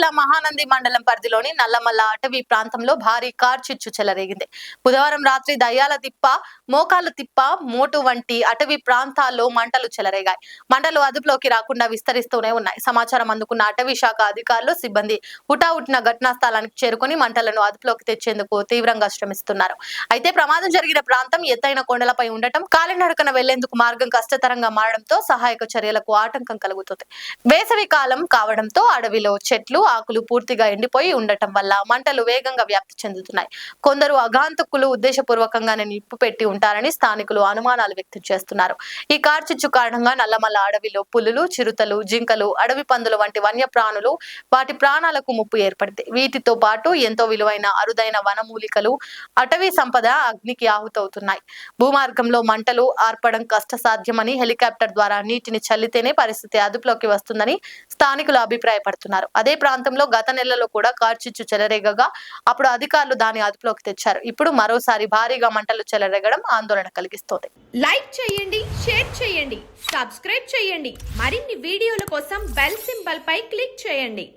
జిల్లా మహానంది మండలం పరిధిలోని నల్లమల్ల అటవీ ప్రాంతంలో భారీ కార్చిచ్చు చెలరేగింది. బుధవారం రాత్రి దయ్యాల తిప్ప, మోకాలు తిప్ప, మోటు వంటి అటవీ ప్రాంతాల్లో మంటలు చెలరేగాయి. మంటలు అదుపులోకి రాకుండా విస్తరిస్తూనే ఉన్నాయి. సమాచారం అందుకున్న అటవీ శాఖ అధికారులు, సిబ్బంది హుటాహుటిన ఘటనా స్థలానికి చేరుకుని మంటలను అదుపులోకి తెచ్చేందుకు తీవ్రంగా శ్రమిస్తున్నారు. అయితే ప్రమాదం జరిగిన ప్రాంతం ఎత్తైన కొండలపై ఉండటం, కాలినడకన వెళ్లేందుకు మార్గం కష్టతరంగా మారడంతో సహాయక చర్యలకు ఆటంకం కలుగుతుంది. వేసవి కాలం కావడంతో అడవిలో చెట్లు, ఆకులు పూర్తిగా ఎండిపోయి ఉండటం వల్ల మంటలు వేగంగా వ్యాప్తి చెందుతున్నాయి. కొందరు అగాంతకులు ఉద్దేశపూర్వకంగానే నిప్పు పెట్టి ఉంటారని స్థానికులు అనుమానాలు వ్యక్తం చేస్తున్నారు. ఈ కార్చిచ్చు కారణంగా నల్లమల్ల అడవిలో పులులు, చిరుతలు, జింకలు, అడవి పందులు వంటి వన్యప్రాణులు వాటి ప్రాణాలకు ముప్పు ఏర్పడింది. వీటితో పాటు ఎంతో విలువైన అరుదైన వనమూలికలు, అటవీ సంపద అగ్నికి ఆహుతవుతున్నాయి. భూమార్గంలో మంటలు ఆర్పడం కష్టసాధ్యమని, హెలికాప్టర్ ద్వారా నీటిని చల్లితేనే పరిస్థితి అదుపులోకి వస్తుందని స్థానికులు అభిప్రాయపడుతున్నారు. అదే ప్రాంతంలో గత నెలలో కూడా కార్చిచ్చు చెలరేగగా అప్పుడు అధికారులు దాని అదుపులోకి తెచ్చారు. ఇప్పుడు మరోసారి భారీగా మంటలు చెలరేగడం ఆందోళన కలిగిస్తోంది. లైక్ చేయండి, షేర్ చేయండి, సబ్స్క్రైబ్ చేయండి. మరిన్ని వీడియోల కోసం బెల్ సింబల్ పై క్లిక్ చేయండి.